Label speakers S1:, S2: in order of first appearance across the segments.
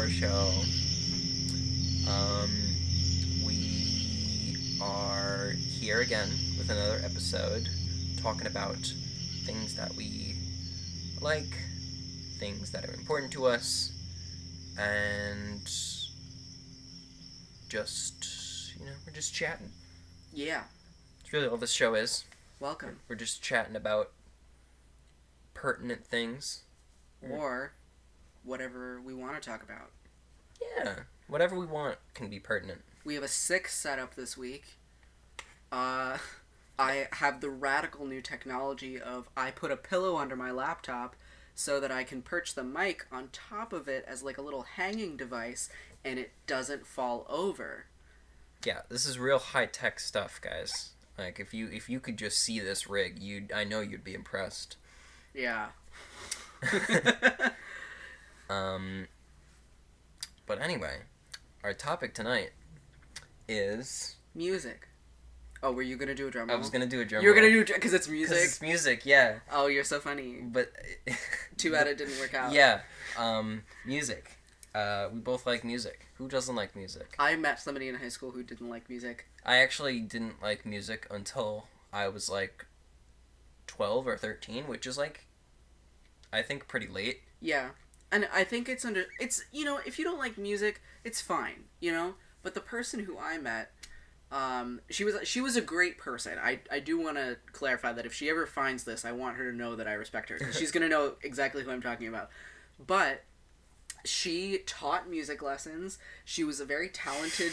S1: Moonflower Show. We are here again with another episode, talking about things that we like, things that are important to us, and just, we're just chatting.
S2: Yeah.
S1: It's really all this show is.
S2: Welcome.
S1: We're just chatting about pertinent things.
S2: Or whatever we want to talk about.
S1: Yeah. Whatever we want can be pertinent.
S2: We have a sick setup this week. I have the radical new technology of I put a pillow under my laptop so that I can perch the mic on top of it as like a little hanging device and it doesn't fall over.
S1: Yeah, this is real high-tech stuff, guys. Like, if you could just see this rig, I know you'd be impressed.
S2: Yeah.
S1: But anyway, our topic tonight is...
S2: music. Oh, were you going to do a drum roll?
S1: I was going to do a drum
S2: You were
S1: roll.
S2: going to do because it's music?
S1: Because it's music, yeah.
S2: Oh, you're so funny.
S1: But...
S2: Too bad it didn't work out.
S1: Yeah. Music. We both like music. Who doesn't like music?
S2: I met somebody in high school who didn't like music.
S1: I actually didn't like music until I was like 12 or 13, which is like, I think pretty late.
S2: Yeah. And I think it's, if you don't like music, it's fine, But the person who I met, she was a great person. I do want to clarify that if she ever finds this, I want her to know that I respect her. Because she's going to know exactly who I'm talking about. But she taught music lessons. She was a very talented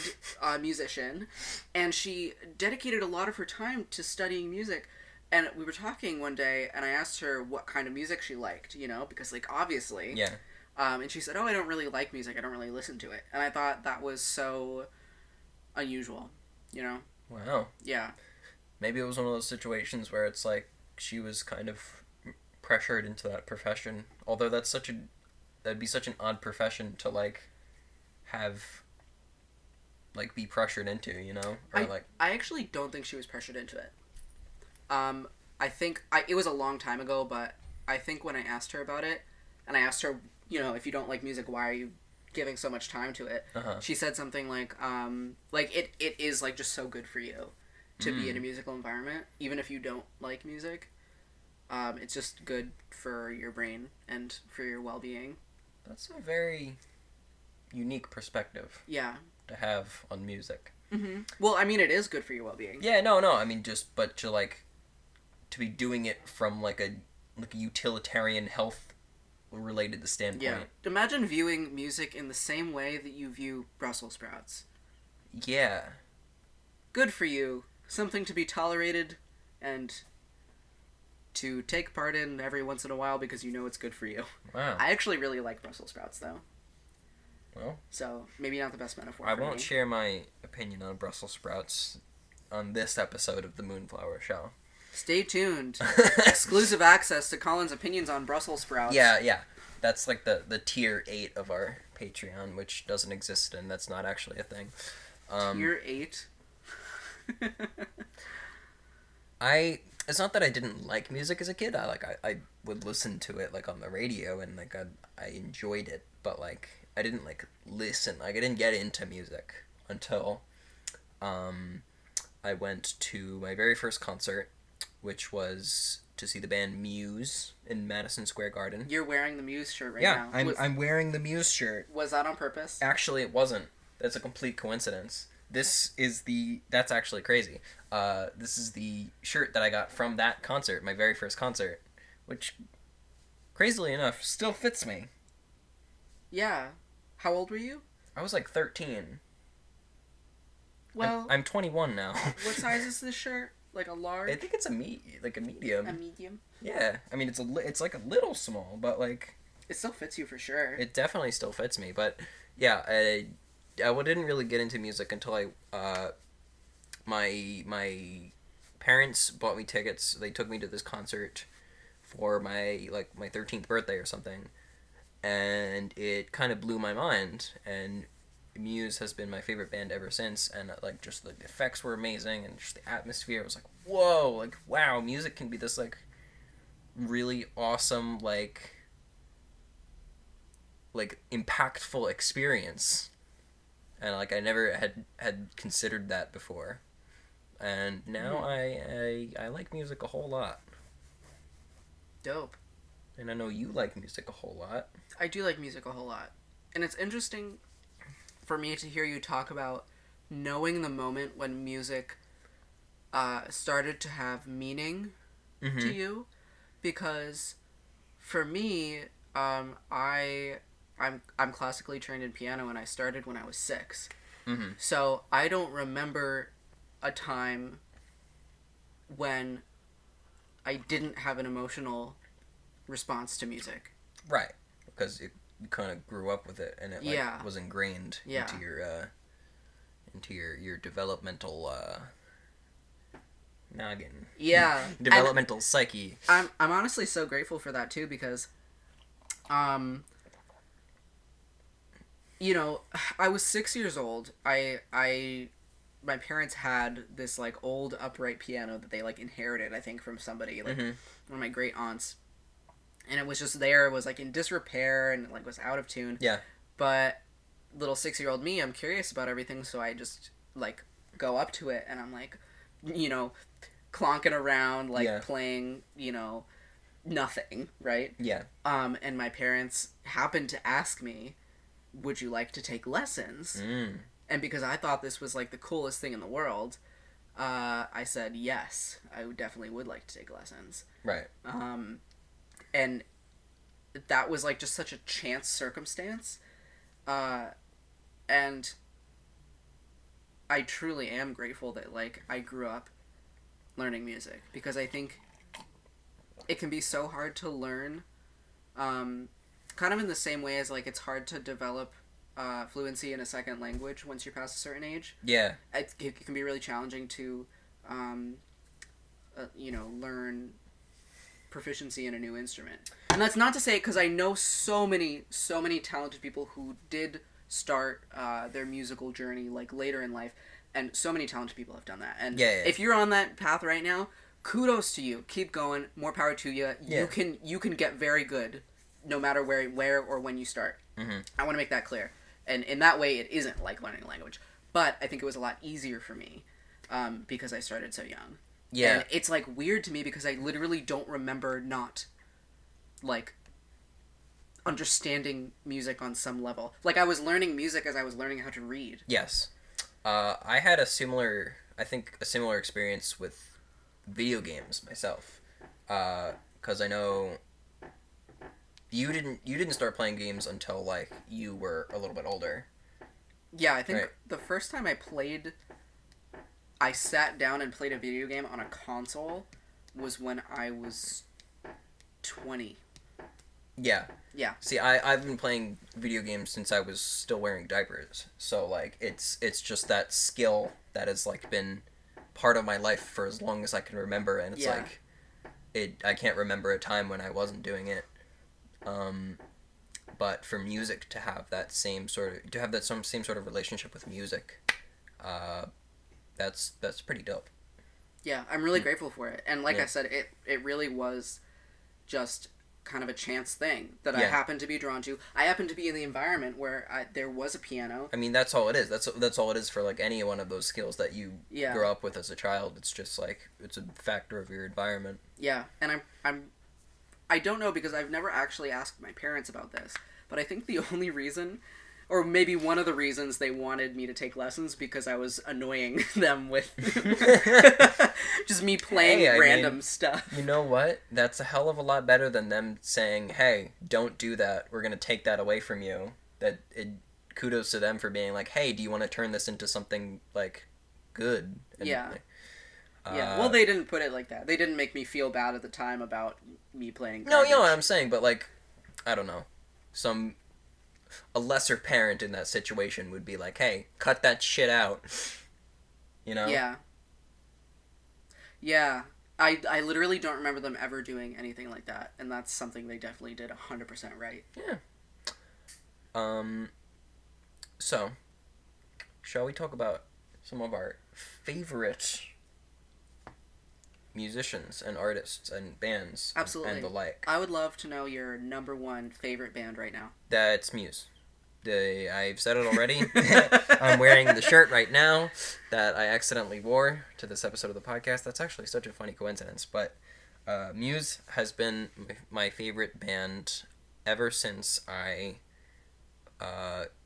S2: musician. And she dedicated a lot of her time to studying music. And we were talking one day, and I asked her what kind of music she liked, because, obviously.
S1: Yeah.
S2: And she said, I don't really like music. I don't really listen to it. And I thought that was so unusual,
S1: Wow.
S2: Yeah.
S1: Maybe it was one of those situations where it's like she was kind of pressured into that profession. Although that'd be such an odd profession to, have, be pressured into, Or,
S2: I actually don't think she was pressured into it. I think it was a long time ago, but I think when I asked her about it, and I asked her, if you don't like music, why are you giving so much time to it?
S1: Uh-huh.
S2: She said something like it is just so good for you to be in a musical environment, even if you don't like music. It's just good for your brain and for your well-being.
S1: That's a very unique perspective.
S2: Yeah.
S1: To have on music.
S2: Mm-hmm. Well, I mean, it is good for your well-being.
S1: Yeah, no, I mean, but to be doing it from a utilitarian health related standpoint.
S2: Yeah. Imagine viewing music in the same way that you view Brussels sprouts.
S1: Yeah.
S2: Good for you. Something to be tolerated and to take part in every once in a while because it's good for you.
S1: Wow.
S2: I actually really like Brussels sprouts, though.
S1: Well.
S2: So, maybe not the best metaphor
S1: I
S2: for
S1: won't
S2: me.
S1: share my opinion on Brussels sprouts on this episode of the Moonflower Show.
S2: Stay tuned. Exclusive access to Colin's opinions on Brussels sprouts.
S1: Yeah. That's the tier 8 of our Patreon, which doesn't exist, and that's not actually a thing.
S2: Tier 8?
S1: It's not that I didn't like music as a kid. I would listen to it on the radio, and I enjoyed it, but I didn't listen. I didn't get into music until I went to my very first concert, which was to see the band Muse in Madison Square Garden.
S2: You're wearing the Muse shirt right now.
S1: Yeah, I'm wearing the Muse shirt.
S2: Was that on purpose?
S1: Actually, it wasn't. That's a complete coincidence. That's actually crazy. This is the shirt that I got from that concert, my very first concert, which, crazily enough, still fits me.
S2: Yeah. How old were you?
S1: I was 13.
S2: Well,
S1: I'm 21 now.
S2: What size is this shirt? A large?
S1: I think it's a medium.
S2: A medium?
S1: Yeah. I mean, it's a little small, but
S2: it still fits you for sure.
S1: It definitely still fits me, but yeah, I didn't really get into music until my parents bought me tickets. They took me to this concert for my 13th birthday or something, and it kind of blew my mind. And Muse has been my favorite band ever since, and just the effects were amazing, and just the atmosphere was whoa, wow, music can be this really awesome like impactful experience, and like I never had considered that before, and now I like music a whole lot,
S2: Dope.
S1: and I know you like music a whole lot.
S2: I do like music a whole lot. And it's interesting for me to hear you talk about knowing the moment when music started to have meaning to you, because for me, I'm classically trained in piano, and I started when I was 6. So I don't remember a time when I didn't have an emotional response to music.
S1: Right, because you kind of grew up with it, and it like
S2: Yeah.
S1: was ingrained
S2: Yeah.
S1: into your developmental noggin.
S2: Yeah.
S1: Developmental psyche.
S2: I'm honestly so grateful for that too, because you know, I was 6 years old. My parents had this like old upright piano that they like inherited, I think, from somebody, like one of my great aunts. And it was just there. It was like in disrepair and like was out of tune.
S1: Yeah.
S2: But little 6-year-old me, I'm curious about everything, so I just like go up to it and I'm like, you know, clonking around, like playing, you know, nothing, right?
S1: Yeah.
S2: And my parents happened to ask me, would you like to take lessons? And because I thought this was like the coolest thing in the world, I said yes, I definitely would like to take lessons.
S1: Right.
S2: And that was like just such a chance circumstance. And I truly am grateful that like I grew up learning music, because I think it can be so hard to learn, kind of in the same way as like it's hard to develop fluency in a second language once you're past a certain age.
S1: Yeah.
S2: It can be really challenging to you know, learn proficiency in a new instrument. And that's not to say, because I know so many talented people who did start their musical journey like later in life, and so many talented people have done that. And if you're on that path right now, kudos to you. Keep going. More power to you. You can get very good no matter where or when you start. I want to make that clear. And in that way, it isn't like learning a language. But I think it was a lot easier for me because I started so young.
S1: Yeah.
S2: And it's like weird to me because I literally don't remember not like understanding music on some level. Like I was learning music as I was learning how to read.
S1: Yes. I had a similar experience with video games myself. Because I know you didn't start playing games until like you were a little bit older.
S2: Yeah, I think the first time I sat down and played a video game on a console was when I was 20.
S1: Yeah.
S2: Yeah.
S1: See, I've been playing video games since I was still wearing diapers. So like it's just that skill that has like been part of my life for as long as I can remember, and it's like I can't remember a time when I wasn't doing it. But for music to have that same sort of relationship with music, that's pretty dope.
S2: Yeah, I'm really grateful for it. And like I said, it really was just kind of a chance thing that I happened to be drawn to. I happened to be in the environment where there was a piano.
S1: I mean, that's all it is. That's all it is for like any one of those skills that you grow up with as a child. It's just like it's a factor of your environment.
S2: Yeah, and I don't know, because I've never actually asked my parents about this, but I think the only reason, or maybe one of the reasons they wanted me to take lessons, because I was annoying them with just me playing random stuff.
S1: You know what? That's a hell of a lot better than them saying, "Hey, don't do that. We're gonna take that away from you." Kudos to them for being like, "Hey, do you want to turn this into something like good?" And,
S2: well, they didn't put it like that. They didn't make me feel bad at the time about me playing garbage.
S1: No, you know what I'm saying, but like, I don't know, a lesser parent in that situation would be like, "Hey, cut that shit out," you know?
S2: Yeah. Yeah. I literally don't remember them ever doing anything like that, and that's something they definitely did 100% right.
S1: Yeah. So, shall we talk about some of our favorite musicians and artists and bands
S2: Absolutely.
S1: and the like.
S2: I would love to know your number one favorite band right now.
S1: That's Muse. I've said it already. I'm wearing the shirt right now that I accidentally wore to this episode of the podcast. That's actually such a funny coincidence. But Muse has been my favorite band ever since I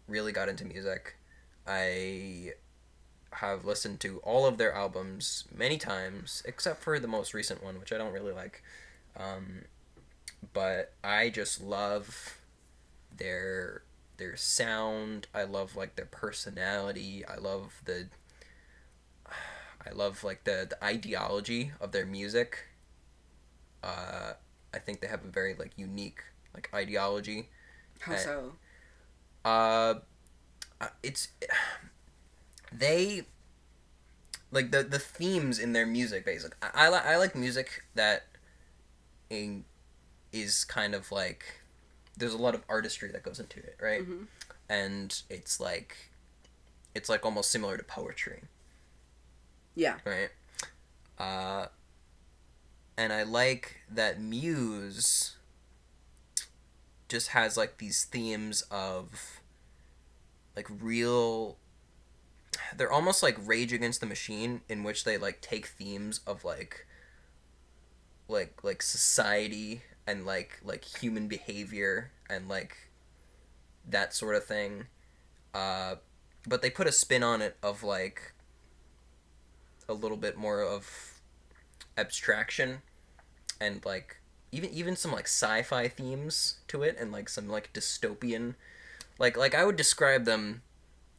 S1: really got into music. I have listened to all of their albums many times, except for the most recent one, which I don't really like. But I just love their sound. I love like their personality. I love like the ideology of their music. I think they have a very like unique like ideology.
S2: How so?
S1: It's they like the themes in their music basically. I like music that is kind of like there's a lot of artistry that goes into it, right?
S2: Mm-hmm.
S1: And it's like almost similar to poetry.
S2: Yeah.
S1: Right? And I like that Muse just has like these themes of like real they're almost like Rage Against the Machine, in which they like take themes of like society and like human behavior and like that sort of thing, but they put a spin on it of like a little bit more of abstraction and like even some like sci-fi themes to it, and like some like dystopian like I would describe them,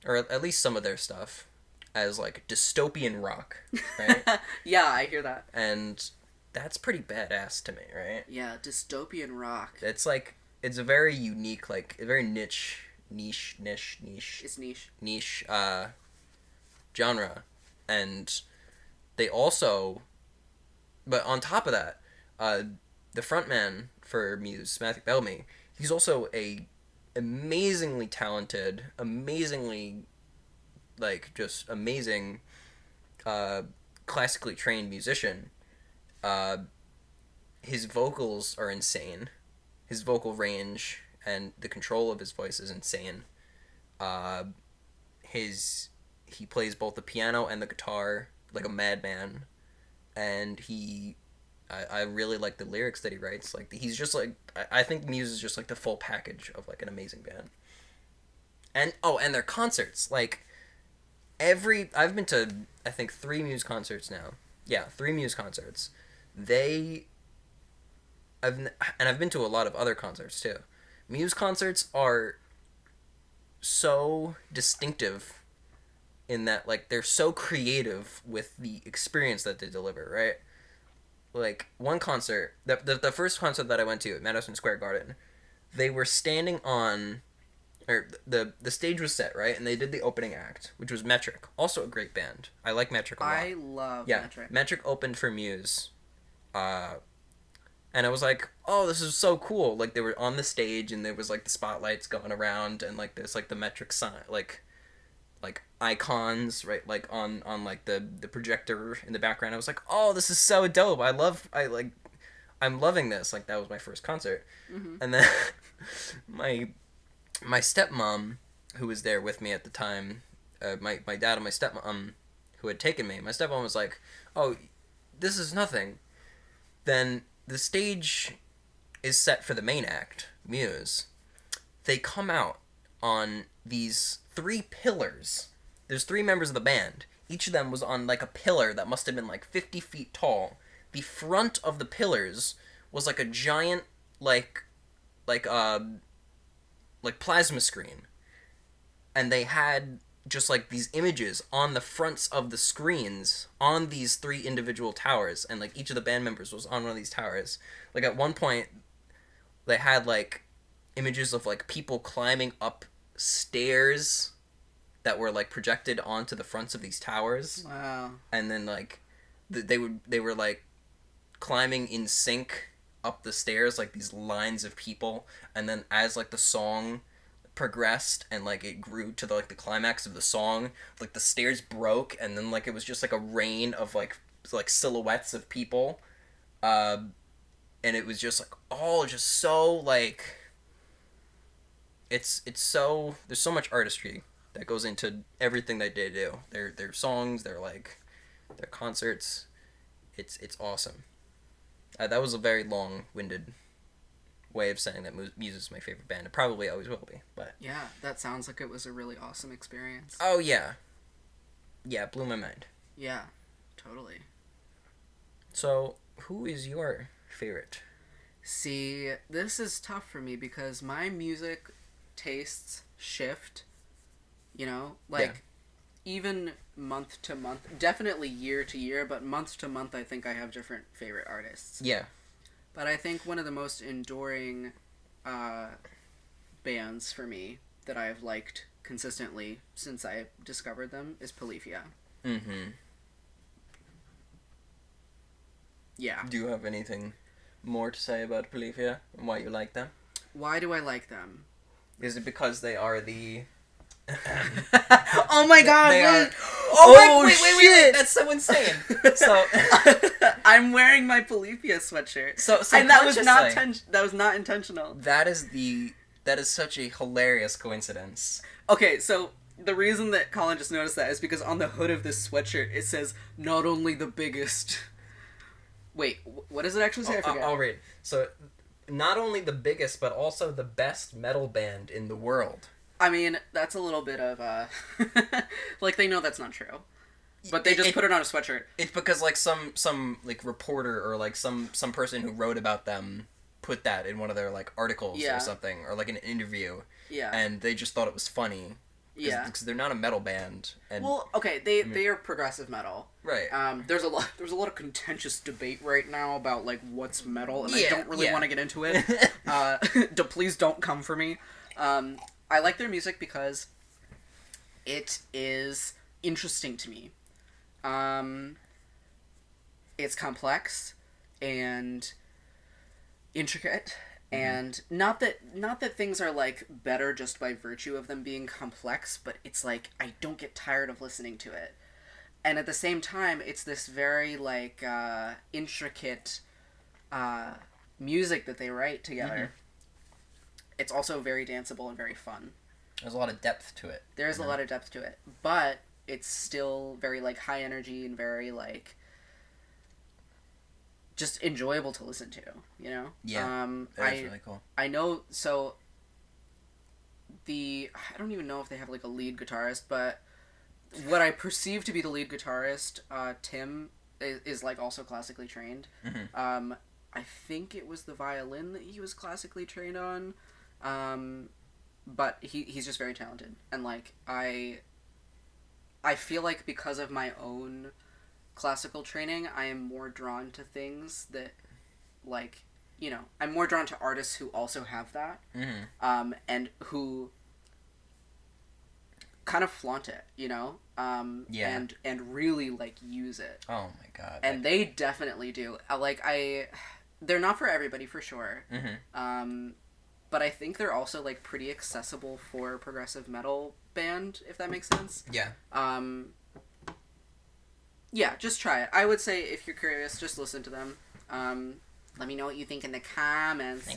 S1: or at least some of their stuff, as like dystopian rock, right?
S2: Yeah, I hear that.
S1: And that's pretty badass to me, right?
S2: Yeah, dystopian rock.
S1: It's like it's a very unique, like a very niche
S2: It's niche.
S1: genre, and they also, but on top of that, the frontman for Muse, Matthew Bellamy, he's also a amazingly talented, amazingly like just amazing, classically trained musician. His vocals are insane. His vocal range and the control of his voice is insane. He plays both the piano and the guitar like a madman, and I really like the lyrics that he writes. Like he's just like I think Muse is just like the full package of like an amazing band. And their concerts, like I've been to I think 3 Muse concerts now. Yeah, 3 Muse concerts. I've been to a lot of other concerts too. Muse concerts are so distinctive in that like they're so creative with the experience that they deliver, right? Like one concert, the first concert that I went to at Madison Square Garden, they were standing on, or the stage was set, right? And they did the opening act, which was Metric, also a great band. I like Metric a lot.
S2: I love Metric.
S1: Metric opened for Muse, and I was like, oh, this is so cool. Like they were on the stage and there was like the spotlights going around and like there's like the Metric sign, like icons, right, like on like the projector in the background. I was like, oh, this is so dope. I'm loving this. Like that was my first concert.
S2: Mm-hmm.
S1: And then my stepmom, who was there with me at the time, my dad and my stepmom, who had taken me, my stepmom was like, oh, this is nothing. Then the stage is set for the main act, Muse. They come out on these 3 pillars. There's 3 members of the band. Each of them was on like a pillar that must have been like 50 feet tall. The front of the pillars was like a giant like plasma screen. And they had just like these images on the fronts of the screens on these 3 individual towers, and like each of the band members was on one of these towers. Like at one point they had like images of like people climbing up stairs that were like projected onto the fronts of these towers.
S2: Wow.
S1: And then like they were like climbing in sync up the stairs, like these lines of people, and then as like the song progressed and like it grew to the climax of the song, like the stairs broke, and then like it was just like a rain of like like silhouettes of people, and it was just like all just so like. It's so there's so much artistry that goes into everything that they do. Their songs, their concerts. It's awesome. That was a very long-winded way of saying that Muse is my favorite band. It probably always will be, but...
S2: Yeah, that sounds like it was a really awesome experience.
S1: Oh, yeah. Yeah, it blew my mind.
S2: Yeah, totally.
S1: So, who is your favorite?
S2: See, this is tough for me because my music tastes shift, you know? Like, even month to month, definitely year to year, but month to month I think I have different favorite artists.
S1: Yeah.
S2: But I think one of the most enduring bands for me that I've liked consistently since I discovered them is Polyphia.
S1: Mm-hmm.
S2: Yeah.
S1: Do you have anything more to say about Polyphia and why you like them?
S2: Why do I like them?
S1: Is it because they are the...
S2: Oh my god,
S1: they
S2: wait!
S1: are...
S2: Oh, wait!
S1: That's so insane! So...
S2: I'm wearing my Polyphia sweatshirt.
S1: So
S2: and that was not intentional.
S1: That is such a hilarious coincidence.
S2: Okay, so the reason that Colin just noticed that is because on the hood of this sweatshirt it says, "Not only the biggest." Wait, what does it actually say? I forget.
S1: I'll read. So, not only the biggest, but also the best metal band in the world.
S2: I mean, that's a little bit of, like, they know that's not true. But they just put it on a sweatshirt.
S1: It's because, like, some like, reporter or, like, some person who wrote about them put that in one of their, like, articles or something, or, like, an interview.
S2: Yeah.
S1: And they just thought it was funny.
S2: Yeah.
S1: Because they're not a metal band. And,
S2: well, okay, they are progressive metal.
S1: Right.
S2: There's a lot of contentious debate right now about, like, what's metal, and I don't really want to get into it. Please don't come for me. I like their music because it is interesting to me. It's complex and intricate, and not that things are like better just by virtue of them being complex, but it's like I don't get tired of listening to it. And at the same time, it's this very like intricate music that they write together. Mm-hmm. It's also very danceable and very fun.
S1: There's a lot of depth to it.
S2: There's a lot of depth to it, but it's still very like high energy and very like just enjoyable to listen to, you know?
S1: Yeah. That's really cool.
S2: I know, so I don't even know if they have like a lead guitarist, but what I perceive to be the lead guitarist, Tim, is like also classically trained.
S1: Mm-hmm.
S2: I think it was the violin that he was classically trained on. But he's just very talented. And like I feel like because of my own classical training, I am more drawn to things that, like, you know, I'm more drawn to artists who also have that, and who kind of flaunt it, you know, and really like use it.
S1: Oh my god!
S2: And they definitely do. They're not for everybody for sure.
S1: Mm-hmm.
S2: But I think they're also like pretty accessible for a progressive metal band, if that makes sense.
S1: Yeah.
S2: Yeah, just try it. I would say if you're curious, just listen to them. Let me know what you think in the comments.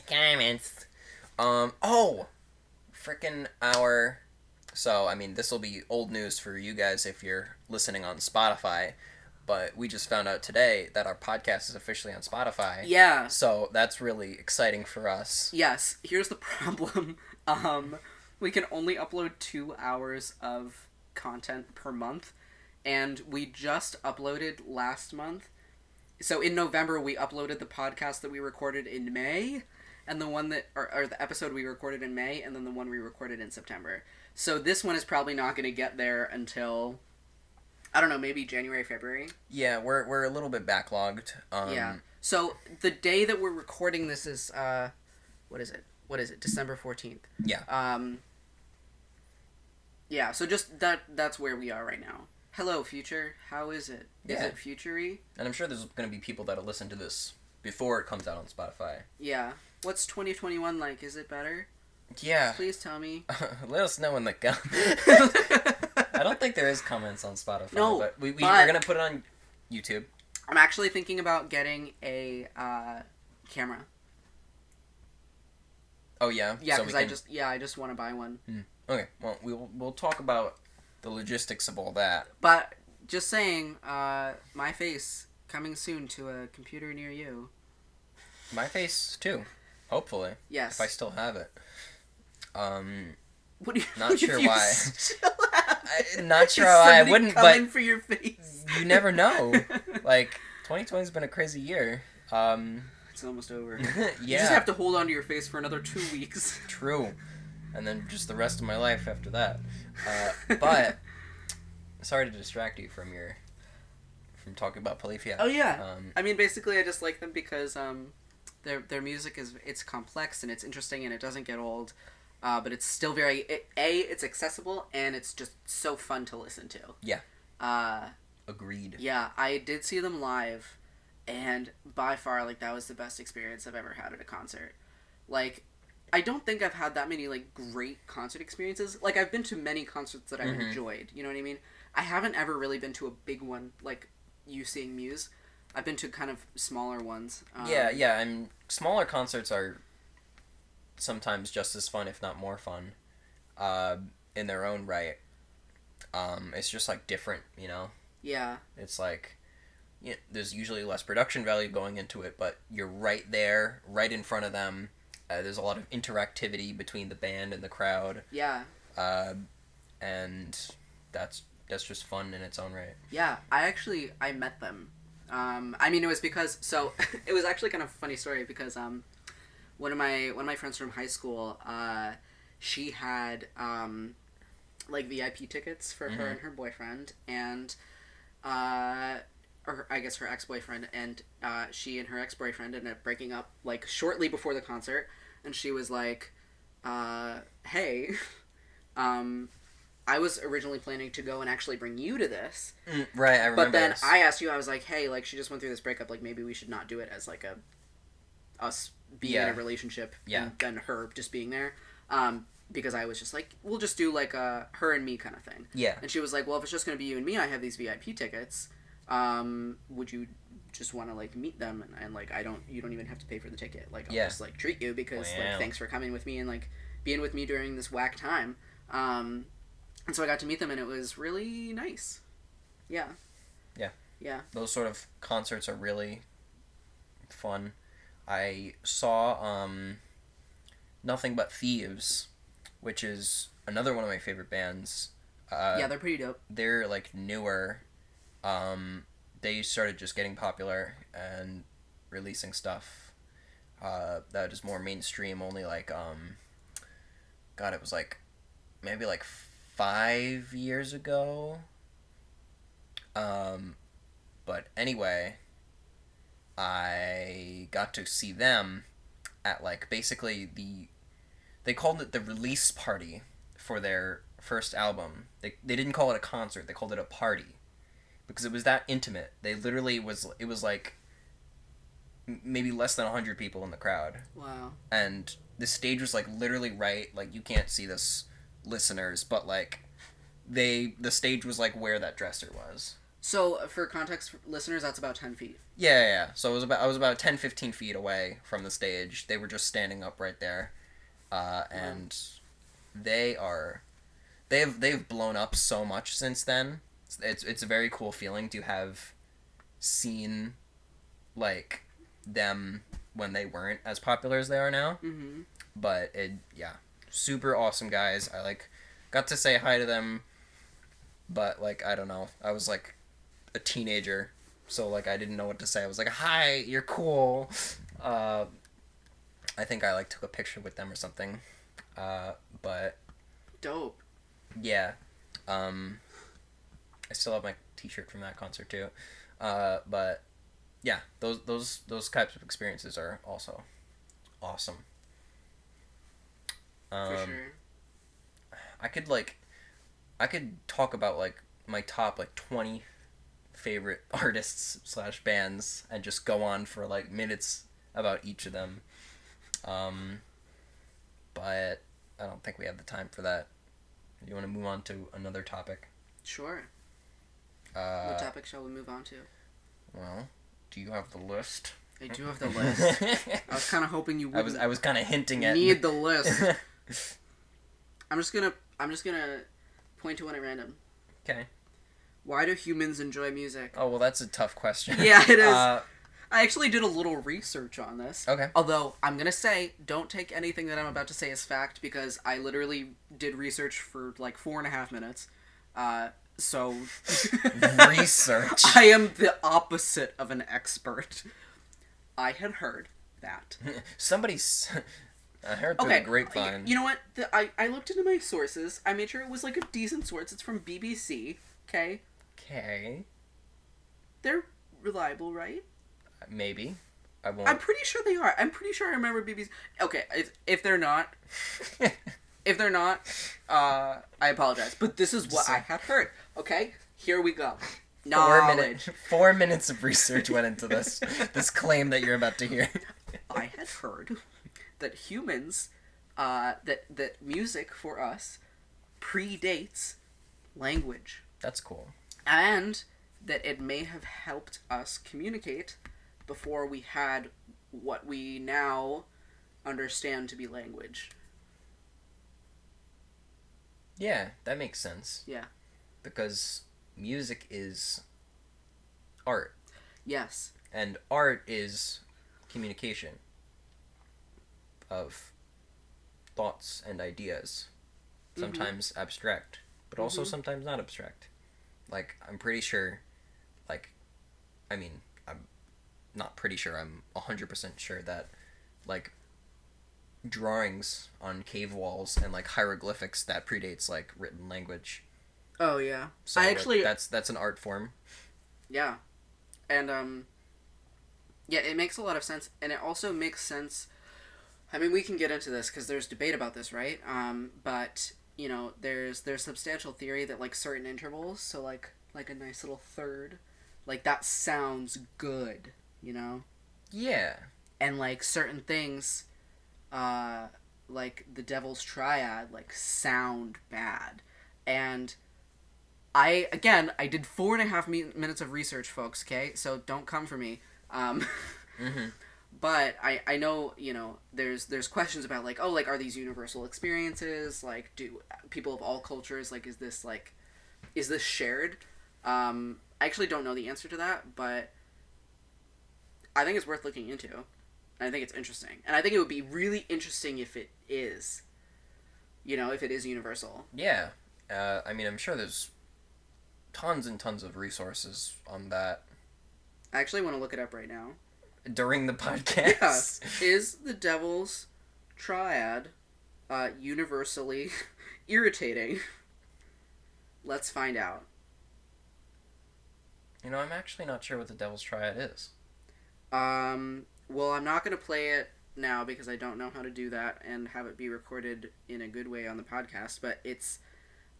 S1: So, I mean, this will be old news for you guys if you're listening on Spotify, but we just found out today that our podcast is officially on Spotify.
S2: Yeah.
S1: So, that's really exciting for us.
S2: Yes. Here's the problem. We can only upload 2 hours of content per month, and we just uploaded last month. So in November, we uploaded the podcast that we recorded in May, and the one that, or the episode we recorded in May, and then the one we recorded in September. So this one is probably not going to get there until, I don't know, maybe January, February.
S1: Yeah, we're a little bit backlogged.
S2: Yeah. So the day that we're recording this is, what is it? December 14th.
S1: Yeah.
S2: Yeah, so just that's where we are right now. Hello, future. How is it? Is it future-y?
S1: And I'm sure there's going to be people that'll listen to this before it comes out on Spotify.
S2: Yeah. What's 2021 like? Is it better?
S1: Yeah.
S2: Please tell me.
S1: Let us know in the I don't think there is comments on Spotify.
S2: No,
S1: but we're going to put it on YouTube.
S2: I'm actually thinking about getting a camera.
S1: Oh yeah.
S2: Yeah,
S1: So
S2: because
S1: we can.
S2: I just want to buy one.
S1: Okay. Well, we'll talk about the logistics of all that.
S2: But just saying, my face coming soon to a computer near you.
S1: My face too. Hopefully,
S2: Yes.
S1: if I still have it.
S2: What do you?
S1: Not sure why.
S2: Still have it?
S1: Not sure
S2: Is
S1: why I
S2: somebody
S1: wouldn't,
S2: coming
S1: but
S2: for your face.
S1: you never know. Like 2020 has been a crazy year.
S2: It's almost over.
S1: Yeah.
S2: You just have to hold on to your face for another 2 weeks.
S1: True. And then just the rest of my life after that. But sorry to distract you from talking about Polyphia.
S2: Oh yeah. I mean, basically, I just like them because their music it's complex and it's interesting and it doesn't get old, but it's still it's accessible and it's just so fun to listen to.
S1: Yeah. Agreed.
S2: Yeah, I did see them live, and by far, like, that was the best experience I've ever had at a concert. Like, I don't think I've had that many, like, great concert experiences. Like, I've been to many concerts that I've enjoyed, you know what I mean? I haven't ever really been to a big one, like you seeing Muse. I've been to kind of smaller ones.
S1: Yeah, and smaller concerts are sometimes just as fun, if not more fun, in their own right. It's just, like, different, you know?
S2: Yeah.
S1: It's like, there's usually less production value going into it, but you're right there, right in front of them. There's a lot of interactivity between the band and the crowd.
S2: Yeah.
S1: And that's just fun in its own right.
S2: Yeah, I met them. I mean, it was because, so, it was actually kind of a funny story because, one of my friends from high school, she had, like, VIP tickets for her and her boyfriend, and, or I guess her ex-boyfriend, and, she and her ex-boyfriend ended up breaking up, like, shortly before the concert, and she was like, hey, I was originally planning to go and actually bring you to this.
S1: Right, I remember.
S2: But then
S1: this.
S2: I asked you, I was like, hey, like, she just went through this breakup, like, maybe we should not do it as, like, us being in a relationship and then her just being there. Because I was just like, we'll just do, like, a her and me kind of thing.
S1: Yeah.
S2: And she was like, well, if it's just going to be you and me, I have these VIP tickets. Would you just want to, like, meet them? And like, you don't even have to pay for the ticket. Like, I'll just, like, treat you because, like, thanks for coming with me and, like, being with me during this whack time. And so I got to meet them, and it was really nice. Yeah.
S1: Yeah.
S2: Yeah.
S1: Those sort of concerts are really fun. I saw Nothing But Thieves, which is another one of my favorite bands.
S2: Yeah, they're pretty dope.
S1: They're, like, newer. They started just getting popular and releasing stuff that is more mainstream, only, like, God, it was, like, maybe, like, 5 years ago. But anyway, I got to see them at, like, basically they called it the release party for their first album. They didn't call it a concert, they called it a party. Because it was that intimate. It was like maybe less than 100 people in the crowd.
S2: Wow.
S1: And the stage was, like, literally right, like, you can't see this, listeners, but, like, the stage was, like, where that dresser was.
S2: So, for context, listeners, that's about 10 feet.
S1: Yeah. So I was about 10, 15 feet away from the stage. They were just standing up right there. And they've blown up so much since then. It's a very cool feeling to have seen, like, them when they weren't as popular as they are now.
S2: Mm-hmm.
S1: But super awesome guys. I, like, got to say hi to them, but, like, I don't know. I was, like, a teenager, so, like, I didn't know what to say. I was like, hi, you're cool. I think I, like, took a picture with them or something. But
S2: dope.
S1: Yeah. I still have my t-shirt from that concert too. But yeah, those types of experiences are also awesome.
S2: For sure.
S1: I could talk about, like, my top, like, 20 favorite artists / bands and just go on for, like, minutes about each of them. But I don't think we have the time for that. You want to move on to another topic?
S2: Sure. What topic shall we move on to?
S1: Well, do you have the list?
S2: I do have the list. I was kind of hoping you wouldn't.
S1: I was kind of hinting at
S2: need the list. I'm just gonna point to one at random.
S1: Okay.
S2: Why do humans enjoy music?
S1: Oh, well, that's a tough question.
S2: Yeah, it is. I actually did a little research on this.
S1: Okay.
S2: Although, I'm going to say, don't take anything that I'm about to say as fact, because I literally did research for like 4.5 minutes. So...
S1: Research.
S2: I am the opposite of an expert. I had heard that.
S1: Somebody's... I heard through the grapevine.
S2: You know what? I looked into my sources. I made sure it was like a decent source. It's from BBC. Okay?
S1: Okay.
S2: They're reliable, right?
S1: Maybe. I won't.
S2: I'm pretty sure they are. I'm pretty sure I remember BBC. Okay, if they're not, I apologize. But this is what I had heard. Okay, here we go.
S1: 4 minutes of research went into this claim that you're about to hear.
S2: I had heard that humans, that music for us predates language.
S1: That's cool.
S2: And that it may have helped us communicate before we had what we now understand to be language.
S1: Yeah, that makes sense.
S2: Yeah.
S1: Because music is art.
S2: Yes.
S1: And art is communication of thoughts and ideas. Sometimes abstract, but also sometimes not abstract. Like, I'm pretty sure, I'm not pretty sure, I'm 100% sure that, drawings on cave walls and, hieroglyphics, that predates, written language.
S2: Oh, yeah.
S1: So, that's an art form.
S2: Yeah. And, yeah, it makes a lot of sense, and it also makes sense, I mean, we can get into this, because there's debate about this, right? But, you know, there's substantial theory that, certain intervals, so, like a nice little third, that sounds good, you know?
S1: Yeah.
S2: And, certain things, the Devil's Triad, sound bad. And I did 4.5 minutes of research, folks, okay? So don't come for me. But I know, you know, there's questions about, are these universal experiences? Do people of all cultures, is this shared? I actually don't know the answer to that, but I think it's worth looking into. And I think it's interesting. And I think it would be really interesting if it is. You know, if it is universal.
S1: Yeah. I mean, I'm sure there's tons and tons of resources on that.
S2: I actually want to look it up right now.
S1: During the podcast?
S2: Yeah. Is the Devil's Triad universally irritating? Let's find out.
S1: You know, I'm actually not sure what the Devil's Triad is.
S2: Well, I'm not going to play it now because I don't know how to do that and have it be recorded in a good way on the podcast, but it's,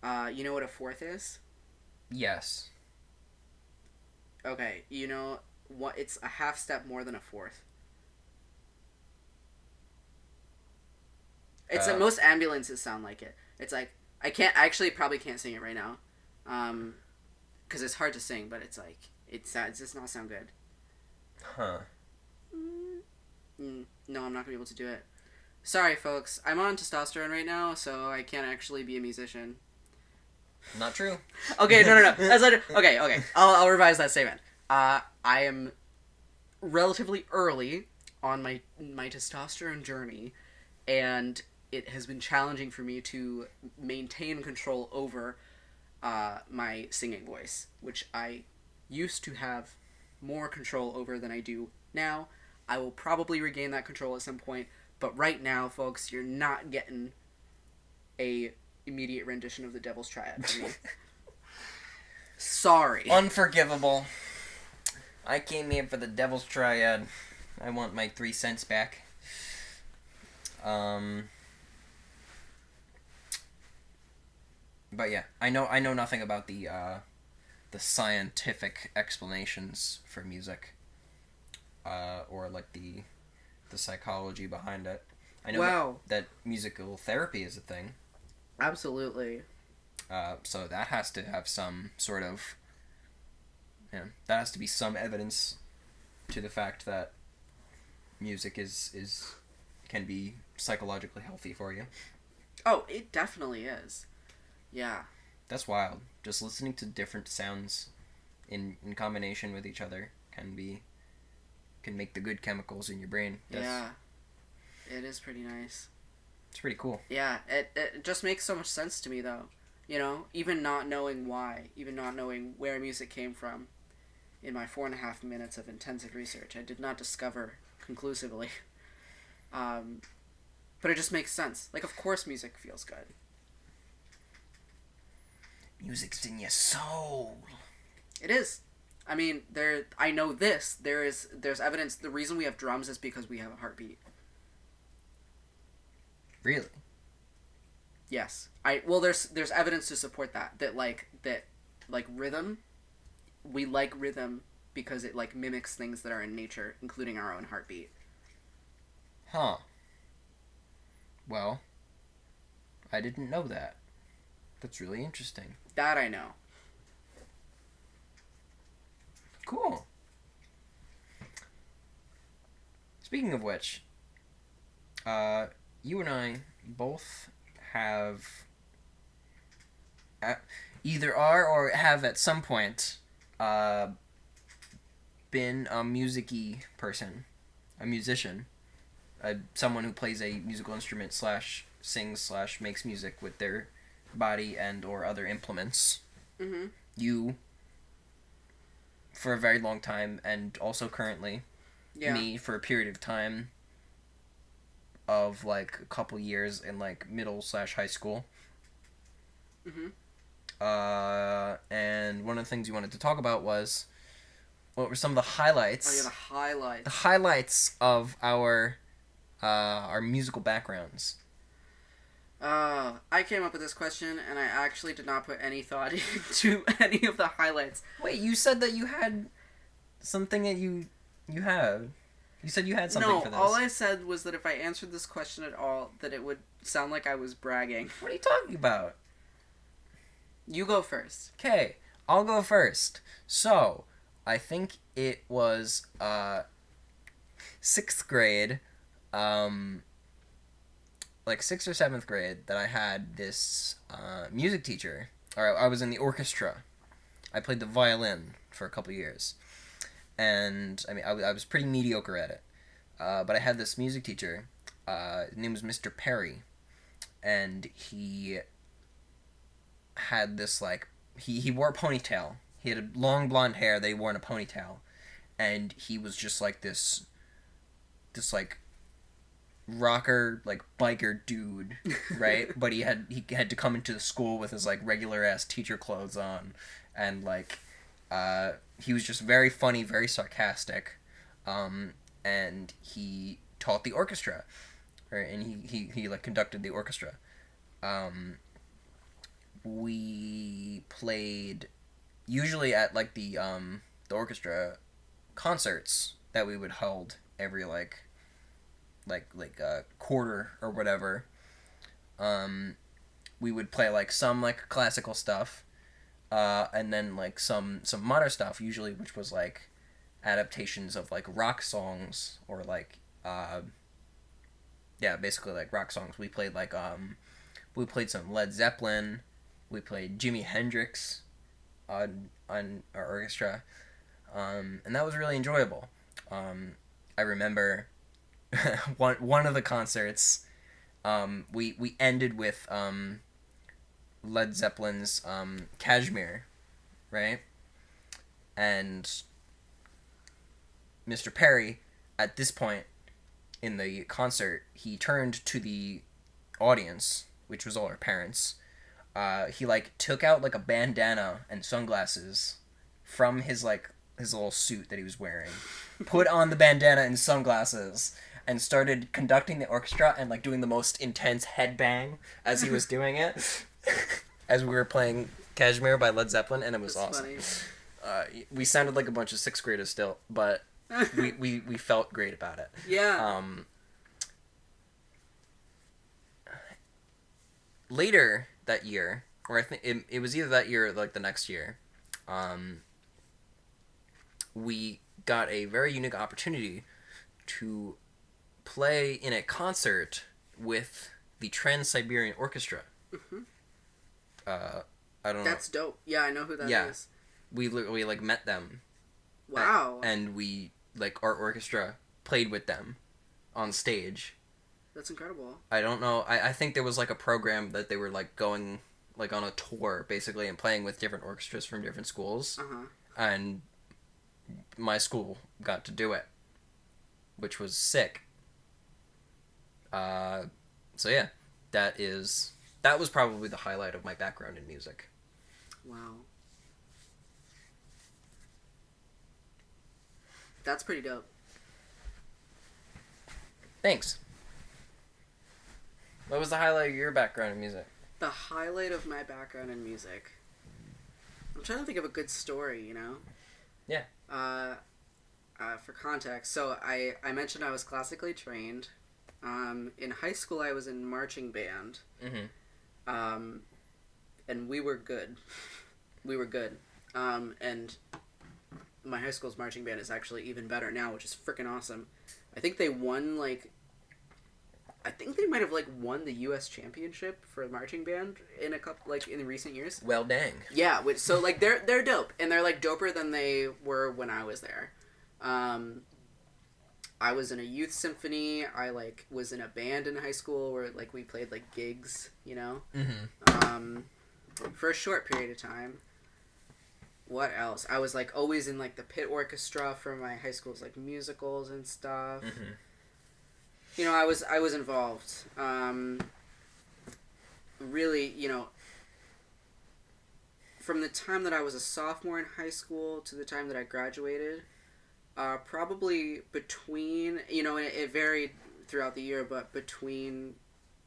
S2: you know what a fourth is?
S1: Yes.
S2: Okay, you know what? It's a half step more than a fourth. It's most ambulances sound like it. It's like, I actually probably can't sing it right now. Because it's hard to sing, but it's like, it does not sound good.
S1: Huh.
S2: No, I'm not going to be able to do it. Sorry, folks. I'm on testosterone right now, so I can't actually be a musician.
S1: Not true.
S2: Okay, no. Okay. I'll revise that statement. I am relatively early on my testosterone journey, and it has been challenging for me to maintain control over my singing voice, which I used to have more control over than I do now. I will probably regain that control at some point, but right now, folks, you're not getting a immediate rendition of the Devil's Triad from me. Sorry.
S1: Unforgivable. I came here for the Devil's Triad. I want my 3 cents back. But yeah, I know nothing about the scientific explanations for music, or the psychology behind it. I know that musical therapy is a thing.
S2: Absolutely.
S1: So that has to have some sort of Yeah, that has to be some evidence to the fact that music is can be psychologically healthy for you.
S2: Oh, it definitely is. Yeah.
S1: That's wild. Just listening to different sounds in combination with each other can make the good chemicals in your brain.
S2: Yeah. It is pretty nice.
S1: It's pretty cool.
S2: Yeah, it just makes so much sense to me, though. You know, even not knowing why, even not knowing where music came from, in my 4.5 minutes of intensive research, I did not discover conclusively. But it just makes sense. Like, of course music feels good.
S1: Music's in your soul.
S2: It is. I mean, I know this. There's evidence. The reason we have drums is because we have a heartbeat.
S1: Really?
S2: Yes. There's evidence to support that rhythm. We like rhythm because it like mimics things that are in nature, including our own heartbeat.
S1: Huh. Well, I didn't know that. That's really interesting.
S2: That I know.
S1: Cool. Speaking of which, you and I both have either are or have at some point been a music-y person, a musician, someone who plays a musical instrument / sings / makes music with their body and or other implements.
S2: Mm-hmm.
S1: You, for a very long time, and also currently,
S2: Yeah.
S1: me for a period of time of like a couple years in like middle / high school.
S2: Mm-hmm.
S1: And one of the things you wanted to talk about was what were some of the highlights.
S2: Oh yeah, the highlights.
S1: The highlights of our musical backgrounds.
S2: I came up with this question, and I actually did not put any thought into any of the highlights.
S1: Wait, you said that you had something that you have. You said you had something for this.
S2: No, all I said was that if I answered this question at all, that it would sound like I was bragging.
S1: What are you talking about?
S2: You go first.
S1: Okay, I'll go first. So, I think it was 6th grade, like 6th or 7th grade, that I had this music teacher. Or I was in the orchestra. I played the violin for a couple years. And, I mean, I was pretty mediocre at it. But I had this music teacher. His name was Mr. Perry. And he had this, like, he wore a ponytail. He had a long blonde hair that he wore in a ponytail. And he was just like this like rocker, like biker dude, right? But he had to come into the school with his like regular ass teacher clothes on, and like he was just very funny, very sarcastic, and he taught the orchestra, right? And he like conducted the orchestra. We played usually at like the orchestra concerts that we would hold every like a quarter or whatever. We would play like some like classical stuff, and then like some modern stuff usually, which was like adaptations of like rock songs or like basically like rock songs. We played like we played some Led Zeppelin. We played Jimi Hendrix on our orchestra, and that was really enjoyable. I remember one of the concerts, we ended with Led Zeppelin's Kashmir, right? And Mr. Perry, at this point in the concert, he turned to the audience, which was all our parents. He like took out like a bandana and sunglasses from his little suit that he was wearing, put on the bandana and sunglasses, and started conducting the orchestra and like doing the most intense headbang as he was doing it, as we were playing Kashmir by Led Zeppelin, and it was
S2: That's
S1: awesome.
S2: Funny.
S1: We sounded like a bunch of 6th graders still, but we felt great about it.
S2: Yeah.
S1: Later that year, or I think it was either that year or like the next year, we got a very unique opportunity to play in a concert with the Trans-Siberian Orchestra.
S2: Mm-hmm.
S1: I don't know.
S2: That's dope. Yeah, I know who that is.
S1: Yeah. We like met them.
S2: Wow.
S1: And we like our orchestra played with them on stage.
S2: That's incredible.
S1: I don't know. I think there was like a program that they were like going like on a tour basically and playing with different orchestras from different schools.
S2: Uh-huh.
S1: And my school got to do it, which was sick. So yeah, that was probably the highlight of my background in music.
S2: Wow. That's pretty dope.
S1: Thanks. What was the highlight of your background in music?
S2: The highlight of my background in music. I'm trying to think of a good story, you know?
S1: Yeah.
S2: For context, so I mentioned I was classically trained. In high school, I was in marching band.
S1: Mm-hmm.
S2: And we were good. We were good. And my high school's marching band is actually even better now, which is freaking awesome. I think they won, like... I think they might have, like, won the U.S. championship for marching band in a couple, like, in recent years.
S1: Well, dang.
S2: Yeah, so, like, they're dope. And they're, like, doper than they were when I was there. I was in a youth symphony. I, like, was in a band in high school where, like, we played, like, gigs, you know?
S1: Mm-hmm.
S2: For a short period of time. What else? I was, like, always in, like, the pit orchestra for my high school's, like, musicals and stuff.
S1: Mm-hmm.
S2: You know, I was involved. Really, you know, from the time that I was a sophomore in high school to the time that I graduated, probably between, you know, it varied throughout the year, but between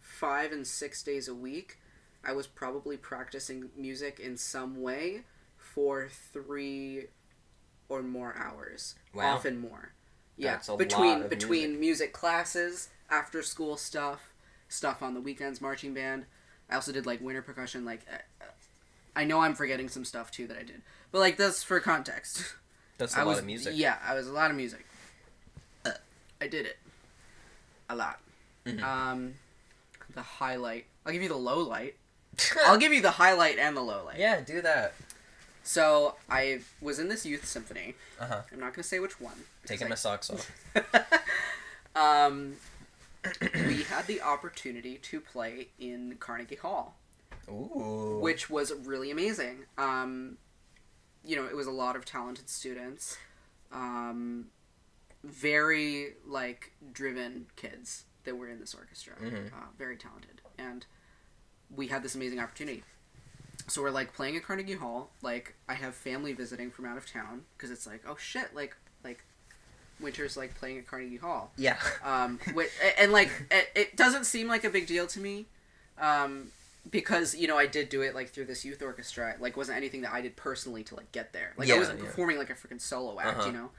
S2: 5 and 6 days a week, I was probably practicing music in some way for 3 or more hours.
S1: Wow.
S2: Often more. Yeah,
S1: That's a
S2: between
S1: lot of
S2: music classes, after school stuff on the weekends, marching band. I also did like winter percussion. Like, I know I'm forgetting some stuff too that I did, but like that's for context.
S1: That's a lot of music.
S2: Yeah, I was a lot of music. I did it a lot.
S1: Mm-hmm.
S2: The highlight. I'll give you the low light. I'll give you the highlight and the low light.
S1: Yeah, do that.
S2: So I was in this youth symphony.
S1: Uh-huh.
S2: I'm not gonna say which one.
S1: Taking my socks off.
S2: We had the opportunity to play in Carnegie Hall.
S1: Ooh.
S2: Which was really amazing. You know, it was a lot of talented students. Very, like, driven kids that were in this orchestra.
S1: Mm-hmm.
S2: Very talented. And we had this amazing opportunity. So we're, like, playing at Carnegie Hall. Like, I have family visiting from out of town. Because it's like, oh, shit, like Winter's, like, playing at Carnegie Hall.
S1: Yeah.
S2: And, like, it doesn't seem like a big deal to me. Because, you know, I did do it, like, through this youth orchestra. Like, wasn't anything that I did personally to, like, get there. Like, I wasn't performing, like, a freaking solo act, you know?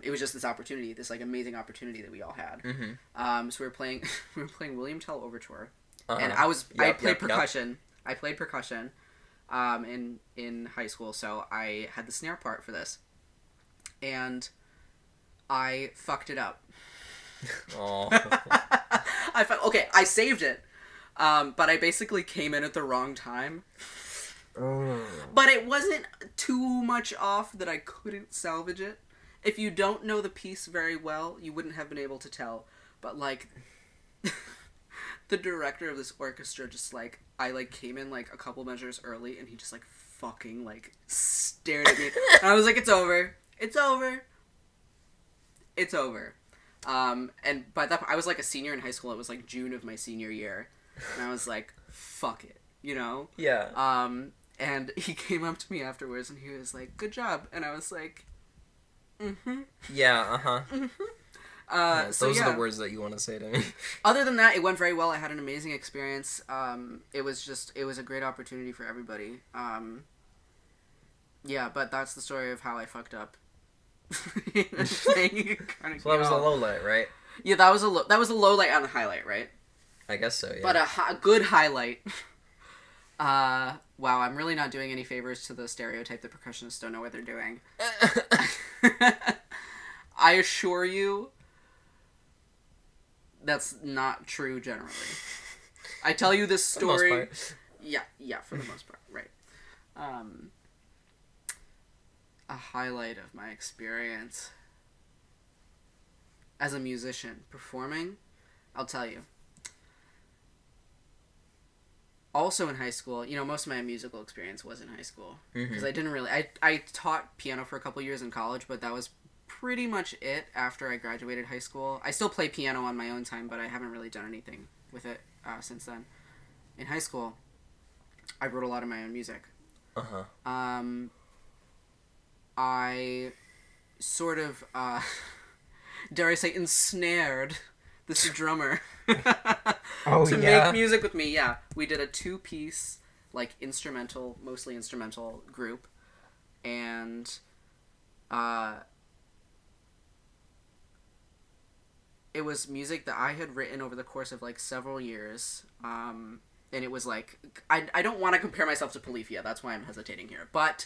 S2: It was just this opportunity, this, like, amazing opportunity that we all had.
S1: Mm-hmm.
S2: So we were playing William Tell Overture.
S1: Uh-huh.
S2: And I played percussion. I played percussion in high school, so I had the snare part for this. And I fucked it up.
S1: Oh.
S2: I saved it. But I basically came in at the wrong time.
S1: Oh.
S2: But it wasn't too much off that I couldn't salvage it. If you don't know the piece very well, you wouldn't have been able to tell. But, like, the director of this orchestra just, like, I, like, came in, like, a couple measures early, and he just, like, fucking, like, stared at me. And I was like, it's over. It's over. It's over. And by that point, I was, like, a senior in high school. It was, like, June of my senior year. And I was like, fuck it, you know?
S1: Yeah.
S2: And he came up to me afterwards, and he was like, good job. And I was like, mm-hmm.
S1: Yeah, uh-huh.
S2: Mm-hmm.
S1: Those are the words that you want to say to me.
S2: Other than that, it went very well. I had an amazing experience. It was a great opportunity for everybody. Yeah, but that's the story of how I fucked up.
S1: So that was the low light, right?
S2: Yeah, that was a low light and a highlight, right?
S1: I guess so, yeah.
S2: But a good highlight. Wow, I'm really not doing any favors to the stereotype that percussionists don't know what they're doing. I assure you, that's not true generally. I tell you this story.
S1: For the most part.
S2: Yeah, for the most part, right. A highlight of my experience as a musician performing, I'll tell you. Also in high school, most of my musical experience was in high school. Because I didn't really... I taught piano for a couple years in college, but that was pretty much it after I graduated high school. I still play piano on my own time, but I haven't really done anything with it since then. In high school, I wrote a lot of my own music.
S1: Uh-huh.
S2: I sort of, dare I say, ensnared this drummer to make music with me. Yeah, we did a 2-piece, mostly instrumental group, and it was music that I had written over the course of several years. And it was I don't want to compare myself to Polyphia. That's why I'm hesitating here, but.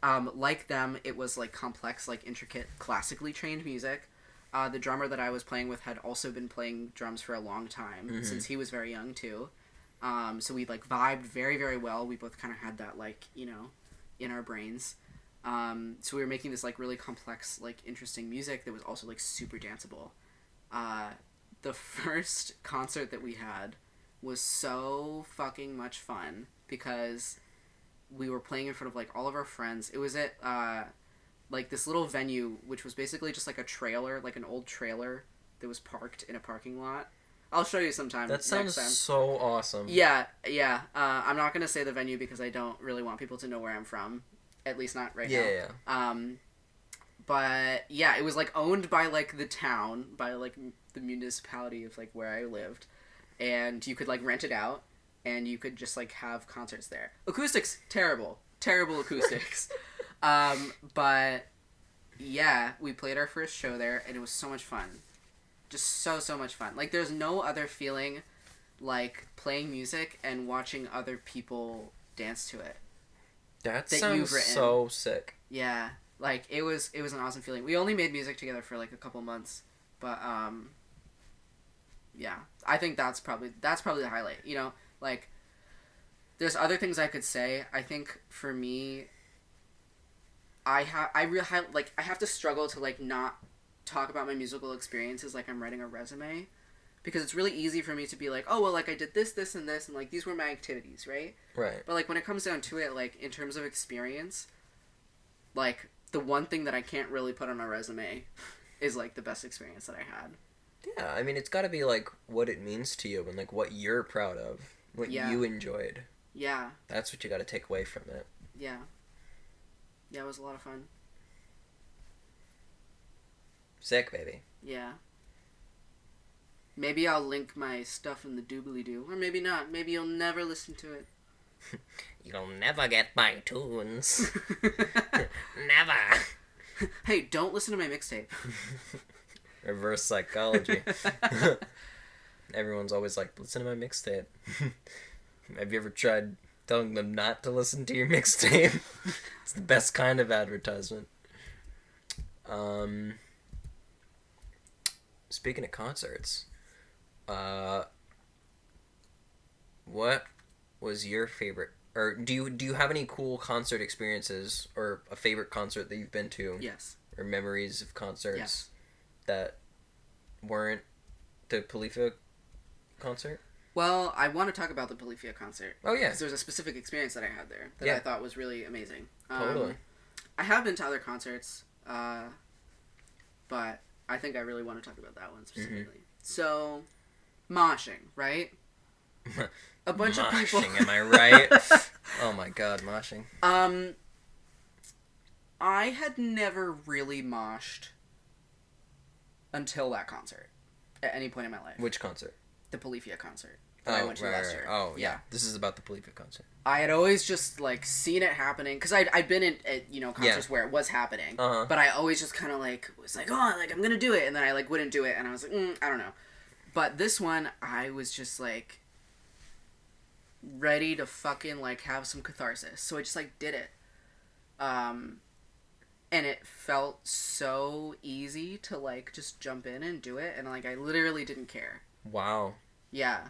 S2: Like them, it was complex, intricate, classically trained music. The drummer that I was playing with had also been playing drums for a long time, since he was very young too. So we vibed very, very well. We both kind of had that in our brains. So we were making this really complex, interesting music that was also super danceable. The first concert that we had was so fucking much fun because we were playing in front of all of our friends. It was at this little venue, which was basically just a trailer, an old trailer that was parked in a parking lot. I'll show you sometime.
S1: That sounds so awesome.
S2: Yeah. I'm not gonna say the venue because I don't really want people to know where I'm from, at least not right now.
S1: Yeah.
S2: But yeah, it was owned by the town, by the municipality of where I lived, and you could rent it out. And you could just have concerts there. Acoustics, terrible acoustics. But yeah, we played our first show there, and it was so much fun. Just so much fun. There's no other feeling like playing music and watching other people dance to it.
S1: That sounds so sick.
S2: Yeah, it was an awesome feeling. We only made music together for a couple months, but yeah, I think that's probably the highlight. There's other things I could say. I think for me, I have to struggle to not talk about my musical experiences like I'm writing a resume, because it's really easy for me to be oh well, I did this, and this, and these were my activities, right?
S1: Right.
S2: But when it comes down to it, in terms of experience, the one thing that I can't really put on my resume is the best experience that I had.
S1: Yeah, I mean, it's got to be what it means to you and what you're proud of, what you enjoyed.
S2: Yeah.
S1: That's what you got to take away from it.
S2: Yeah. Yeah, it was a lot of fun.
S1: Sick, baby.
S2: Yeah. Maybe I'll link my stuff in the doobly-doo, or maybe not. Maybe you'll never listen to it.
S1: You'll never get my tunes. Never.
S2: Hey, don't listen to my mixtape.
S1: Reverse psychology. Everyone's always listen to my mixtape. Have you ever tried telling them not to listen to your mixtape? It's the best kind of advertisement. Speaking of concerts, what was your favorite, or do you have any cool concert experiences or a favorite concert that you've been to?
S2: Yes.
S1: Or memories of concerts?
S2: Yes.
S1: That weren't the Polyphia concert?
S2: Well, I want to talk about the Polyphia concert.
S1: Oh, yeah.
S2: Because there's a specific experience that I had there that I thought was really amazing.
S1: Totally.
S2: I have been to other concerts, but I think I really want to talk about that one specifically. Mm-hmm. So, moshing, right? A bunch of people...
S1: Moshing, am I right? Oh my god, moshing.
S2: I had never really moshed until that concert at any point in my life.
S1: Which concert?
S2: The Polyphia concert that I went to last year.
S1: Oh, yeah. This is about the Polyphia concert.
S2: I had always just seen it happening because I'd been at concerts where it was happening, but I always just kind of was I'm gonna do it, and then I wouldn't do it, and I was I don't know. But this one, I was just ready to fucking like have some catharsis. So I just like did it. And it felt so easy to like just jump in and do it, and like I literally didn't care.
S1: Wow.
S2: Yeah.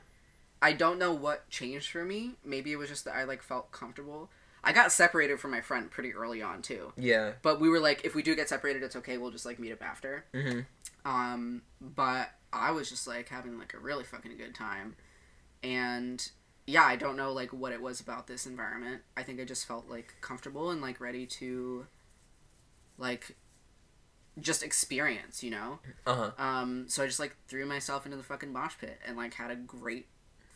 S2: I don't know what changed for me. Maybe it was just that I like felt comfortable. I got separated from my friend pretty early on too.
S1: Yeah.
S2: But we were like, if we do get separated, it's okay. We'll just like meet up after.
S1: Mhm.
S2: But I was just like having like a really fucking good time, and yeah, I don't know like what it was about this environment. I think I just felt like comfortable and like ready to, like, just experience, you know. So I just like threw myself into the fucking mosh pit and like had a great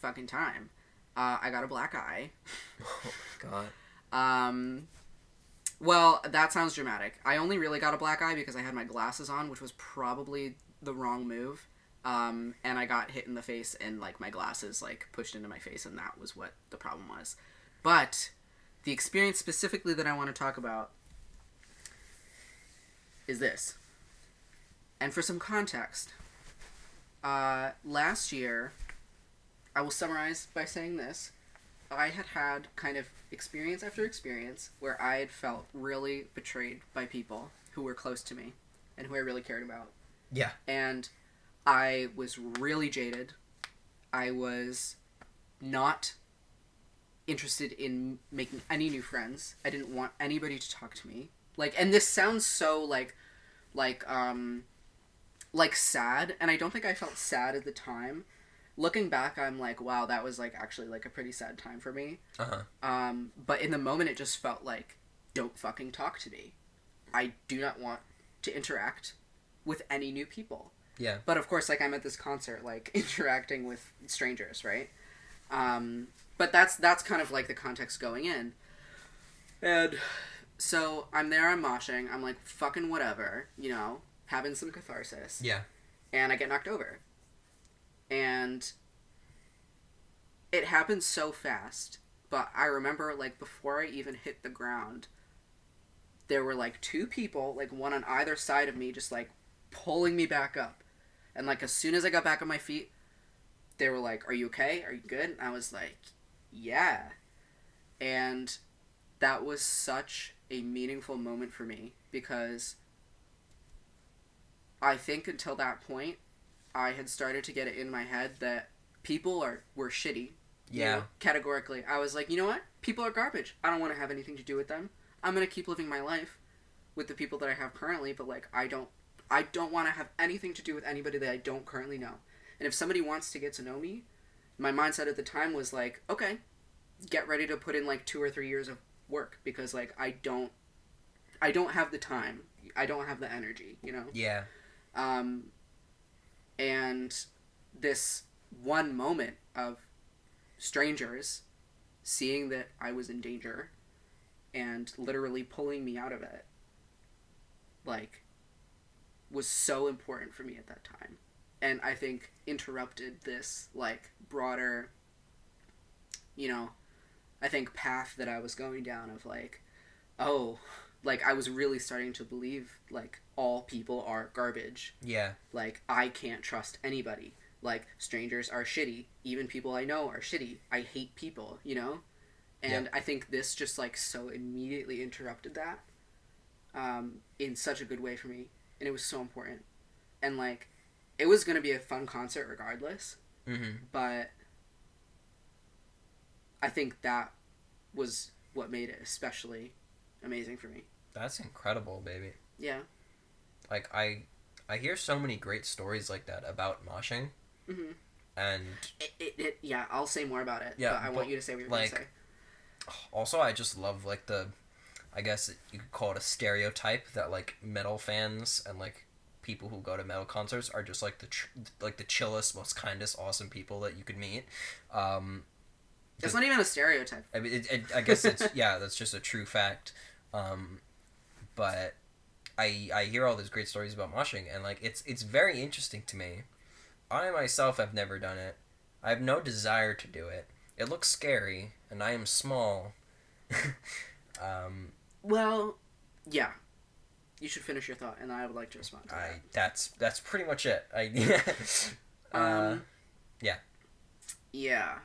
S2: fucking time. I got a black eye.
S1: Oh my god.
S2: Well, that sounds dramatic. I only really got a black eye because I had my glasses on, which was probably the wrong move. And I got hit in the face and like my glasses like pushed into my face, and that was what the problem was. But the experience specifically that I want to talk about is this. And for some context, last year, I will summarize by saying this. I had kind of experience after experience where I had felt really betrayed by people who were close to me and who I really cared about.
S1: Yeah.
S2: And I was really jaded. I was not interested in making any new friends. I didn't want anybody to talk to me. Like, and this sounds so like sad, and I don't think I felt sad at the time. Looking back, I'm like, wow, that was like actually like a pretty sad time for me. But in the moment, it just felt like, don't fucking talk to me. I do not want to interact with any new people.
S1: Yeah.
S2: But of course, like, I'm at this concert, like, interacting with strangers, right? But that's kind of like the context going in. And so I'm there, I'm moshing, I'm like, fucking whatever, you know, having some catharsis.
S1: Yeah.
S2: And I get knocked over. And it happened so fast, but I remember, like, before I even hit the ground, there were, like, two people, like, one on either side of me, just, like, pulling me back up. And, like, as soon as I got back on my feet, they were like, are you okay? Are you good? And I was like, yeah. And that was such a meaningful moment for me, because I think until that point, I had started to get it in my head that people were shitty.
S1: Yeah.
S2: You know, categorically. I was like, you know what? People are garbage. I don't want to have anything to do with them. I'm going to keep living my life with the people that I have currently, but like I don't want to have anything to do with anybody that I don't currently know. And if somebody wants to get to know me, my mindset at the time was like, okay, get ready to put in like 2 or 3 years of work, because like I don't have the time. I don't have the energy, you know?
S1: Yeah.
S2: And this one moment of strangers seeing that I was in danger and literally pulling me out of it, like, was so important for me at that time. And I think interrupted this, like, broader, you know, I think path that I was going down of, like, oh, like, I was really starting to believe, like, all people are garbage.
S1: Yeah.
S2: Like, I can't trust anybody. Like, strangers are shitty. Even people I know are shitty. I hate people, you know? And I think this just, like, so immediately interrupted that in such a good way for me. And it was so important. And, like, it was going to be a fun concert regardless.
S1: Mm-hmm.
S2: But I think that was what made it especially amazing for me.
S1: That's incredible, baby.
S2: Yeah.
S1: Like, I hear so many great stories like that about moshing.
S2: Mm-hmm.
S1: And
S2: yeah, I'll say more about it.
S1: Yeah,
S2: but I want you to say what you're
S1: like,
S2: going to say.
S1: Also, I just love, like, I guess you could call it a stereotype that, like, metal fans and, like, people who go to metal concerts are just, like, the chillest, most kindest, awesome people that you could meet.
S2: It's not even a stereotype.
S1: I mean, I guess it's, yeah, that's just a true fact. But I hear all these great stories about moshing, and, like, it's very interesting to me. I myself have never done it. I have no desire to do it. It looks scary, and I am small.
S2: Well, yeah. You should finish your thought, and I would like to respond to that.
S1: That's pretty much it.
S2: Yeah.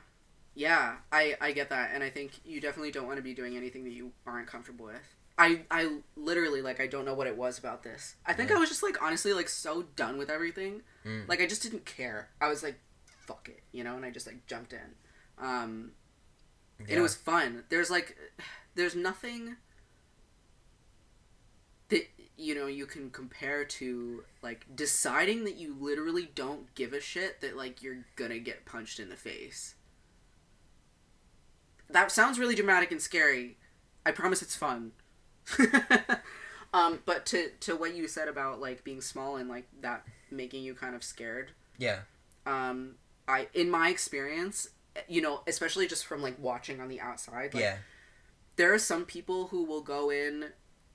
S2: Yeah, I get that, and I think you definitely don't want to be doing anything that you aren't comfortable with. I literally, like, I don't know what it was about this. I think
S1: Yeah.
S2: I was just, like, honestly, like, so done with everything.
S1: Mm.
S2: Like, I just didn't care. I was like, fuck it, you know, and I just, like, jumped in. Um, and it
S1: Yeah.
S2: was fun. There's nothing that, you know, you can compare to, like, deciding that you literally don't give a shit that, like, you're gonna get punched in the face. That sounds really dramatic and scary. I promise it's fun. But to what you said about like being small and like that making you kind of scared.
S1: Yeah.
S2: I in my experience, you know, especially just from like watching on the outside, like
S1: Yeah.
S2: there are some people who will go in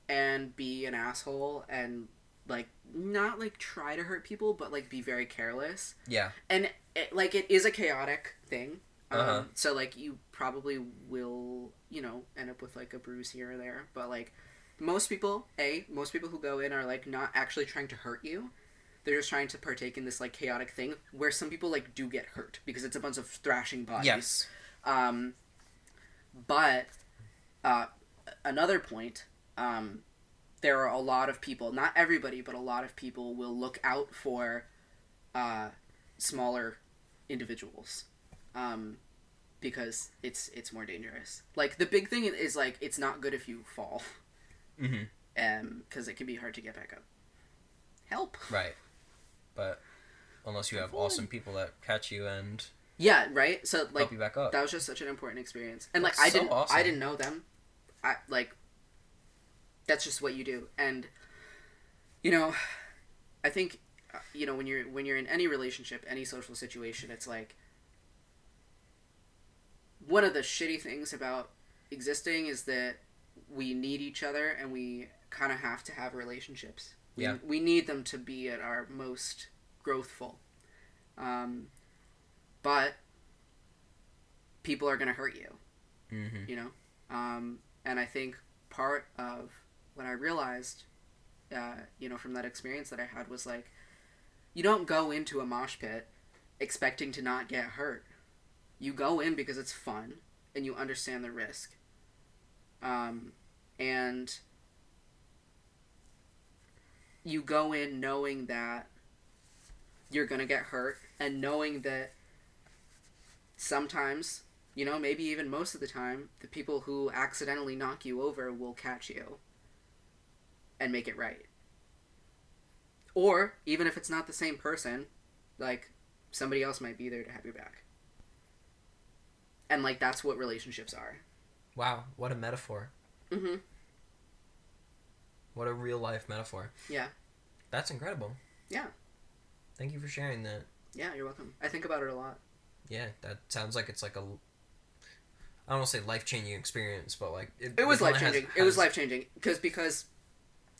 S2: and be an asshole and like not like try to hurt people, but like be very careless.
S1: Yeah.
S2: And like it is a chaotic thing.
S1: Uh-huh.
S2: So like you probably will, you know, end up with like a bruise here or there, but like most people who go in are like not actually trying to hurt you. They're just trying to partake in this like chaotic thing where some people like do get hurt because it's a bunch of thrashing bodies.
S1: Yes.
S2: Um, but uh, another point, there are a lot of people, not everybody, but a lot of people will look out for smaller individuals. Because it's more dangerous. Like the big thing is like it's not good if you fall, because it can be hard to get back up. Help.
S1: Right. But unless you have awesome people that catch you and
S2: Yeah, right. So like
S1: help you back up.
S2: that was just such an important experience, and like
S1: That's so
S2: I
S1: awesome.
S2: didn't know them. I like that's just what you do, and you know, I think you know when you're in any relationship, any social situation, it's like one of the shitty things about existing is that we need each other and we kind of have to have relationships.
S1: Yeah.
S2: We need them to be at our most growthful. Um, but people are going to hurt you,
S1: Mm-hmm.
S2: you know? And I think part of what I realized, you know, from that experience that I had was like, you don't go into a mosh pit expecting to not get hurt. You go in because it's fun and you understand the risk. And you go in knowing that you're going to get hurt and knowing that sometimes, you know, maybe even most of the time, the people who accidentally knock you over will catch you and make it right. Or, even if it's not the same person, like, somebody else might be there to have your back. And, like, that's what relationships are.
S1: Wow, what a metaphor.
S2: Mm-hmm.
S1: What a real life metaphor.
S2: Yeah.
S1: That's incredible.
S2: Yeah.
S1: Thank you for sharing that.
S2: Yeah, you're welcome. I think about it a lot.
S1: Yeah, that sounds like it's like a, I don't want to say life-changing experience, but like
S2: It was
S1: kinda
S2: life-changing. It was life-changing. Because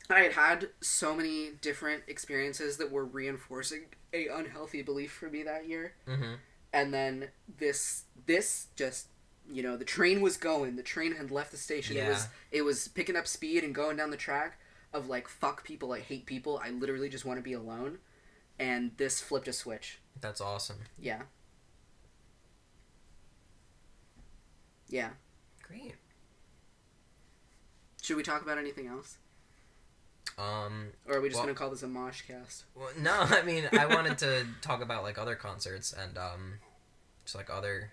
S2: I had so many different experiences that were reinforcing a unhealthy belief for me that year.
S1: Mm-hmm.
S2: And then this just, you know, the train was going. The train had left the station.
S1: Yeah.
S2: It was picking up speed and going down the track of like, fuck people, I hate people, I literally just want to be alone. And this flipped a switch.
S1: That's awesome.
S2: Yeah. Yeah.
S1: Great.
S2: Should we talk about anything else? Or are we just
S1: Well-
S2: going to call this a mosh cast?
S1: Well, no, I mean, I wanted to talk about like other concerts and just like other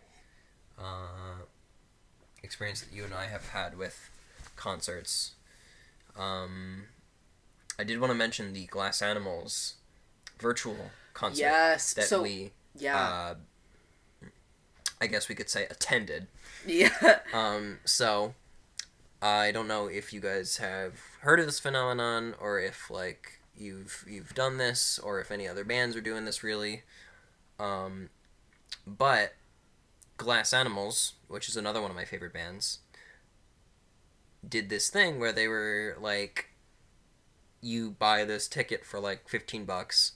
S1: experience that you and I have had with concerts. I did want to mention the Glass Animals virtual concert
S2: Yes.
S1: that
S2: So,
S1: we,
S2: yeah.
S1: I guess we could say, attended.
S2: Yeah.
S1: So I don't know if you guys have heard of this phenomenon or if like you've done this or if any other bands are doing this really. But Glass Animals, which is another one of my favorite bands, did this thing where they were like, you buy this ticket for like $15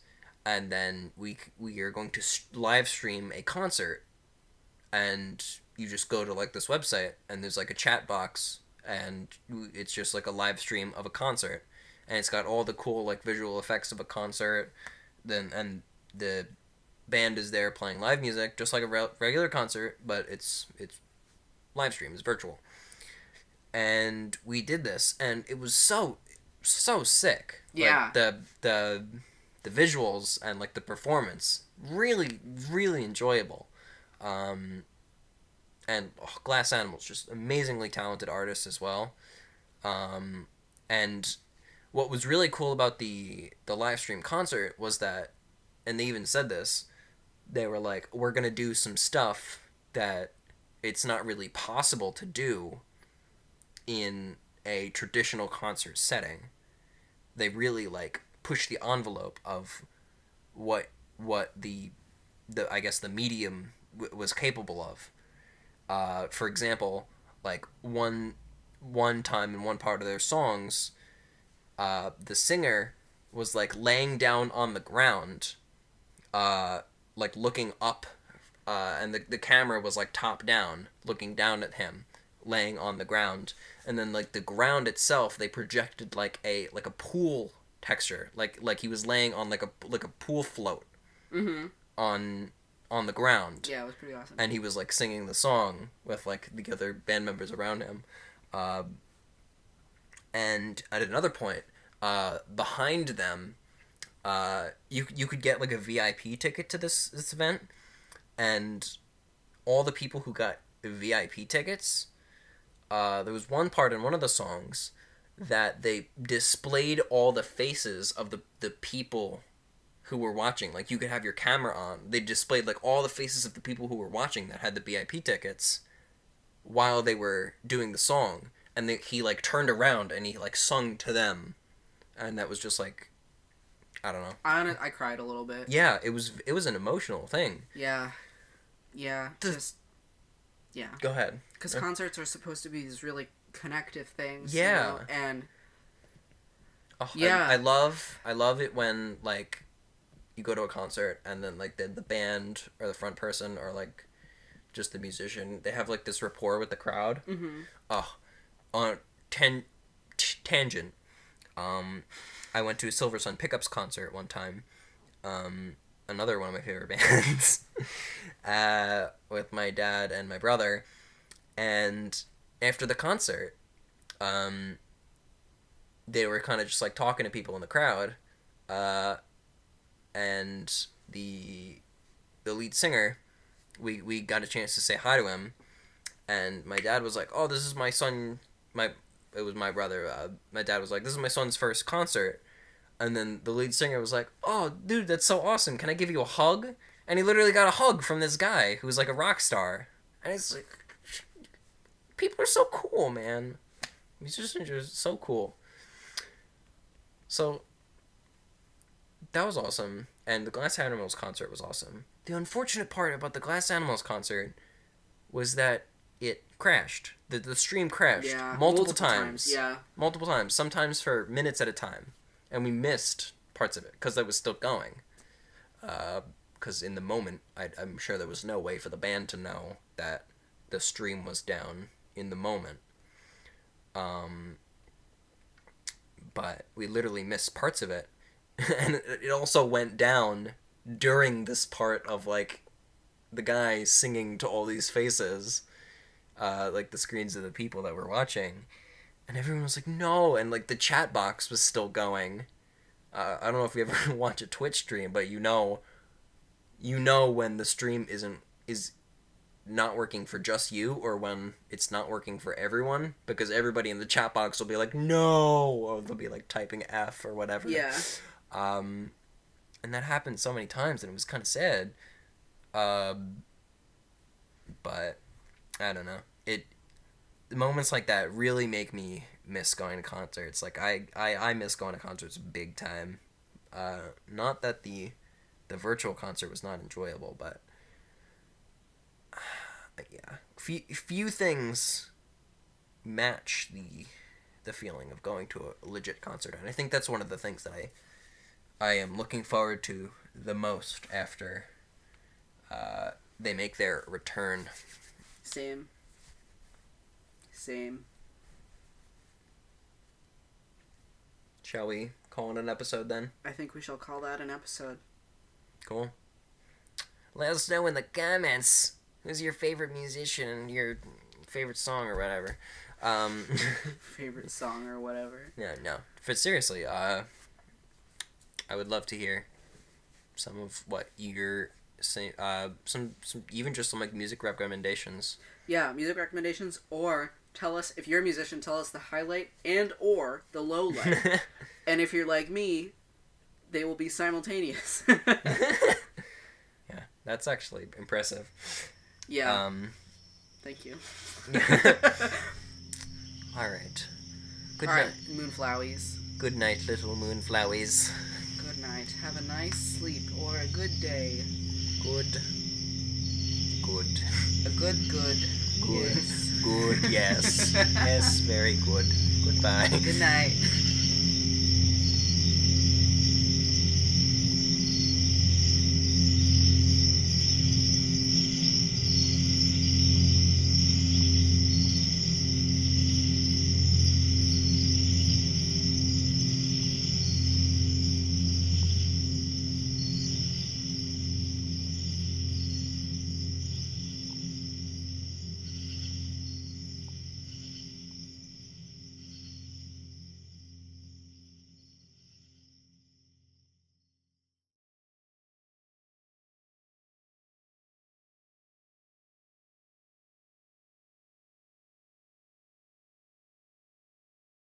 S1: and then we are going to live stream a concert, and you just go to like this website and there's like a chat box and it's just like a live stream of a concert, and it's got all the cool like visual effects of a concert, then and the band is there playing live music, just like a regular concert, but it's live stream, it's virtual. And we did this, and it was so sick.
S2: Yeah.
S1: Like the visuals and like the performance, really enjoyable. Um, and Glass Animals, just amazingly talented artists as well. And what was really cool about the live stream concert was that, and they even said this, they were like, we're gonna do some stuff that it's not really possible to do in a traditional concert setting. They really like push the envelope of what the I guess the medium was capable of. For example, like one time in one part of their songs, the singer was like laying down on the ground, like looking up, and the camera was like top down, looking down at him, laying on the ground, and then like the ground itself, they projected like a pool texture, like he was laying on like a pool float, on the ground.
S2: Yeah, it was pretty awesome.
S1: And he was like singing the song with like the other band members around him. And at another point, behind them, you could get like a VIP ticket to this event, and all the people who got VIP tickets, there was one part in one of the songs that they displayed all the faces of the people who were watching. Like, you could have your camera on. They displayed like all the faces of the people who were watching that had the VIP tickets while they were doing the song, and he like turned around and he like sung to them, and that was just like, I don't know.
S2: I cried a little bit.
S1: Yeah, it was an emotional thing.
S2: Yeah, just yeah.
S1: Go ahead.
S2: Because concerts are supposed to be these really connective things.
S1: Yeah.
S2: You know? And
S1: I love it when like you go to a concert and then like the band or the front person or like just the musician, they have like this rapport with the crowd.
S2: Mm-hmm.
S1: On tangent, I went to a Silver Sun Pickups concert one time, another one of my favorite bands, with my dad and my brother, and after the concert, they were kind of just like talking to people in the crowd, and the lead singer, we got a chance to say hi to him, and my dad was like, "Oh, this is my son." It was my brother. My dad was like, "This is my son's first concert," and then the lead singer was like, "Oh, dude, that's so awesome! Can I give you a hug?" And he literally got a hug from this guy who was like a rock star, and it's like, people are so cool, man. Musicians are so cool. So that was awesome, and the Glass Animals concert was awesome. The unfortunate part about the Glass Animals concert was that it crashed. The stream crashed multiple times.
S2: Yeah.
S1: Multiple times, sometimes for minutes at a time. And we missed parts of it because it was still going. Because in the moment, I'm sure there was no way for the band to know that the stream was down in the moment. But we literally missed parts of it. And it also went down during this part of, like, the guy singing to all these faces. Like, the screens of the people that were watching. And everyone was like, no! And, like, the chat box was still going. I don't know if you ever watch a Twitch stream, but you know when the stream is not working for just you, or when it's not working for everyone, because everybody in the chat box will be like, no! Or they'll be, like, typing F or whatever.
S2: Yeah.
S1: And that happened so many times, and it was kind of sad. But I don't know. Moments like that really make me miss going to concerts. Like, I miss going to concerts big time. Not that the virtual concert was not enjoyable, but yeah, few things match the feeling of going to a legit concert, and I think that's one of the things that I am looking forward to the most after they make their return.
S2: Same.
S1: Shall we call it an episode then?
S2: I think we shall call that an episode.
S1: Cool. Let us know in the comments who's your favorite musician, your favorite song, or whatever.
S2: Favorite song or whatever.
S1: Yeah, no. But seriously, I would love to hear some of what you're saying. Some even just some like music recommendations.
S2: Yeah, music recommendations, or tell us if you're a musician. Tell us the highlight and or the low light. And if you're like me, they will be simultaneous.
S1: Yeah, that's actually impressive.
S2: Yeah. Thank you.
S1: All right. Good
S2: All
S1: night.
S2: right, moonflowies.
S1: Good night, little moonflowies.
S2: Good night. Have a nice sleep or a good day.
S1: Good.
S2: A good.
S1: Good.
S2: Yes.
S1: Good, yes. Yes, very good. Goodbye.
S2: Good night.